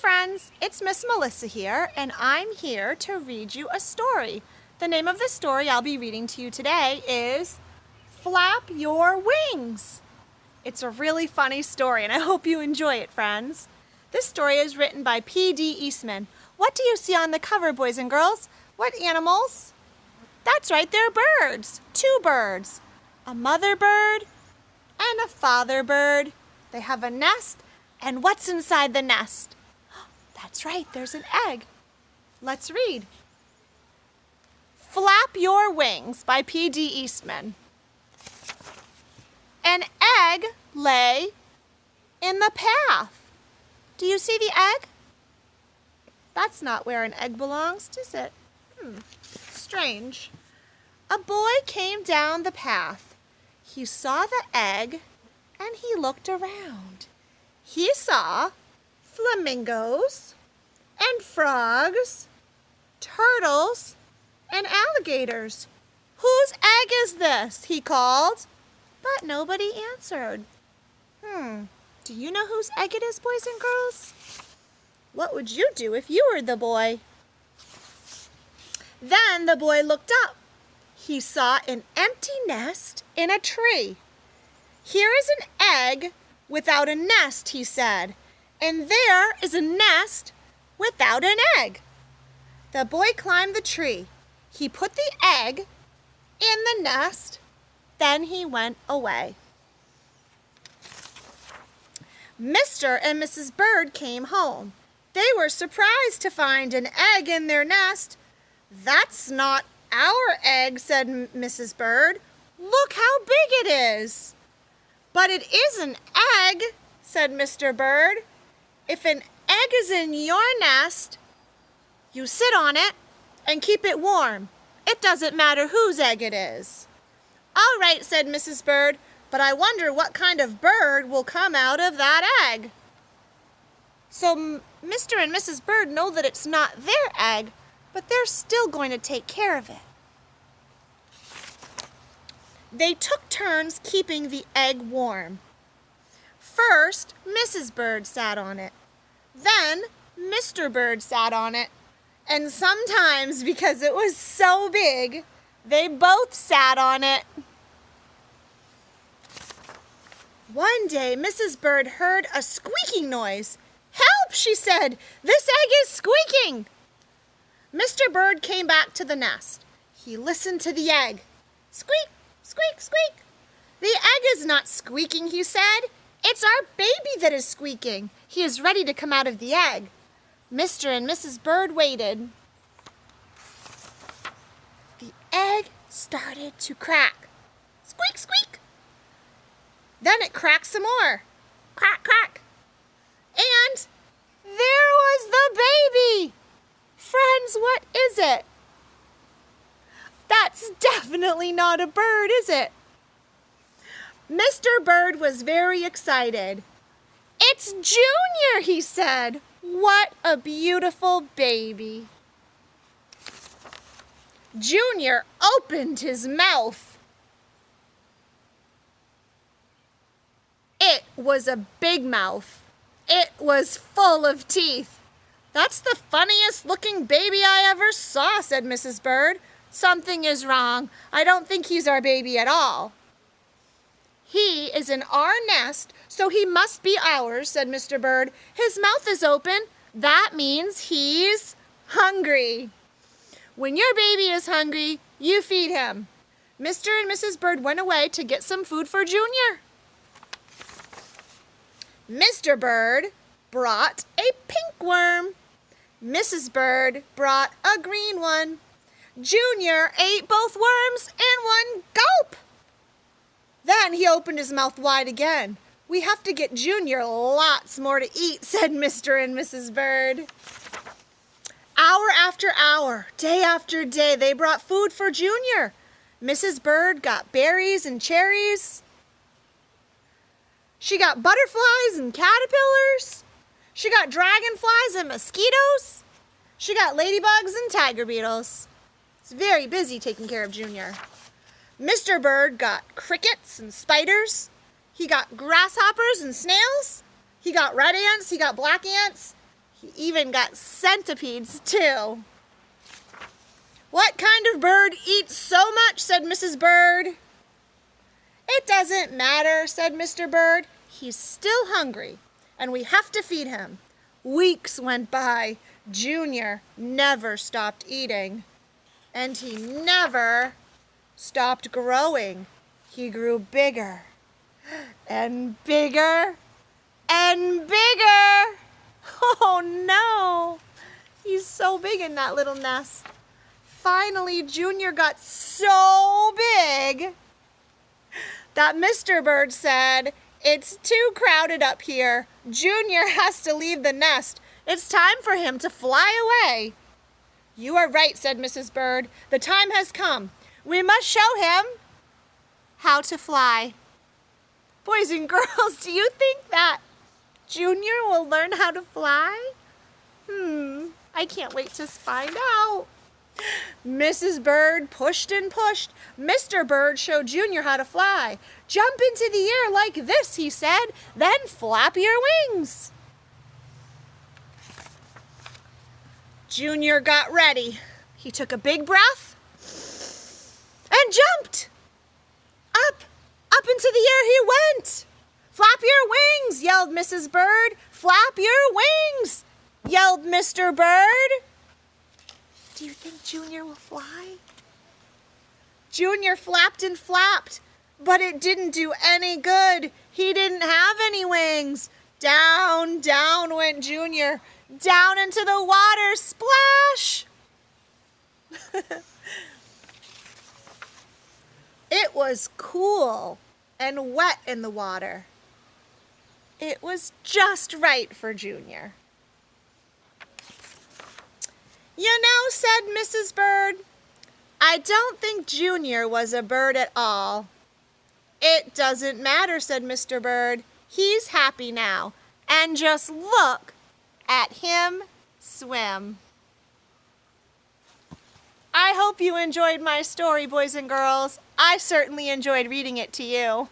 friends, it's Miss Melissa here, and I'm here to read you a story. The name of the story I'll be reading to you today is Flap Your Wings. It's a really funny story, and I hope you enjoy it, friends. This story is written by P.D. Eastman. What do you see on the cover, boys and girls? What animals? That's right, they're birds. Two birds. A mother bird and a father bird. They have a nest, and what's inside the nest? That's right, there's an egg. Let's read. Flap Your Wings by P.D. Eastman. An egg lay in the path. Do you see the egg? That's not where an egg belongs, is it? Strange. A boy came down the path. He saw the egg and he looked around. He saw flamingos and frogs, turtles and alligators. Whose egg is this? He called, but nobody answered. Do you know whose egg it is, boys and girls? What would you do if you were the boy? Then the boy looked up. He saw an empty nest in a tree. Here is an egg without a nest, he said, and there is a nest without an egg. The boy climbed the tree. He put the egg in the nest, then he went away. Mr. and Mrs. Bird came home. They were surprised to find an egg in their nest. That's not our egg, said Mrs. Bird. Look how big it is. But it is an egg, said Mr. Bird. If an egg is in your nest, you sit on it and keep it warm. It doesn't matter whose egg it is. All right, said Mrs. Bird, but I wonder what kind of bird will come out of that egg. So Mr. and Mrs. Bird know that it's not their egg, but they're still going to take care of it. They took turns keeping the egg warm. First, Mrs. Bird sat on it. Then, Mr. Bird sat on it. And sometimes, because it was so big, they both sat on it. One day, Mrs. Bird heard a squeaking noise. Help, she said. This egg is squeaking. Mr. Bird came back to the nest. He listened to the egg. Squeak, squeak, squeak. The egg is not squeaking, he said. It's our baby that is squeaking. He is ready to come out of the egg. Mr. and Mrs. Bird waited. The egg started to crack. Squeak, squeak. Then it cracked some more. Crack, crack. And there was the baby. Friends, what is it? That's definitely not a bird, is it? Mr. Bird was very excited. It's Junior, he said. What a beautiful baby. Junior opened his mouth. It was a big mouth. It was full of teeth. That's the funniest looking baby I ever saw, said Mrs. Bird. Something is wrong. I don't think he's our baby at all. He is in our nest, so he must be ours, said Mr. Bird. His mouth is open. That means he's hungry. When your baby is hungry, you feed him. Mr. and Mrs. Bird went away to get some food for Junior. Mr. Bird brought a pink worm. Mrs. Bird brought a green one. Junior ate both worms in one gulp. Then he opened his mouth wide again. We have to get Junior lots more to eat, said Mr. and Mrs. Bird. Hour after hour, day after day, they brought food for Junior. Mrs. Bird got berries and cherries. She got butterflies and caterpillars. She got dragonflies and mosquitoes. She got ladybugs and tiger beetles. It's very busy taking care of Junior. Mr. Bird got crickets and spiders. He got grasshoppers and snails. He got red ants. He got black ants. He even got centipedes, too. "What kind of bird eats so much?" said Mrs. Bird. "It doesn't matter," said Mr. Bird. "He's still hungry, and we have to feed him." Weeks went by. Junior never stopped eating, and he never stopped growing. He grew bigger and bigger and bigger. Oh no! He's so big in that little nest. Finally, Junior got so big that Mr. Bird said, "It's too crowded up here. Junior has to leave the nest. It's time for him to fly away." "You are right," said Mrs. Bird. "The time has come. We must show him how to fly." Boys and girls, do you think that Junior will learn how to fly? I can't wait to find out. Mrs. Bird pushed and pushed. Mr. Bird showed Junior how to fly. "Jump into the air like this," he said, "then flap your wings." Junior got ready. He took a big breath and jumped. Up into the air he went. "Flap your wings," yelled Mrs. Bird. "Flap your wings," yelled Mr. Bird. Do you think Junior will fly? Junior flapped and flapped, but it didn't do any good. He didn't have any wings. Down, down went Junior, down into the water. Splash! It was cool and wet in the water. It was just right for Junior. "You know," said Mrs. Bird, "I don't think Junior was a bird at all." "It doesn't matter," said Mr. Bird. "He's happy now, and just look at him swim." I hope you enjoyed my story, boys and girls. I certainly enjoyed reading it to you.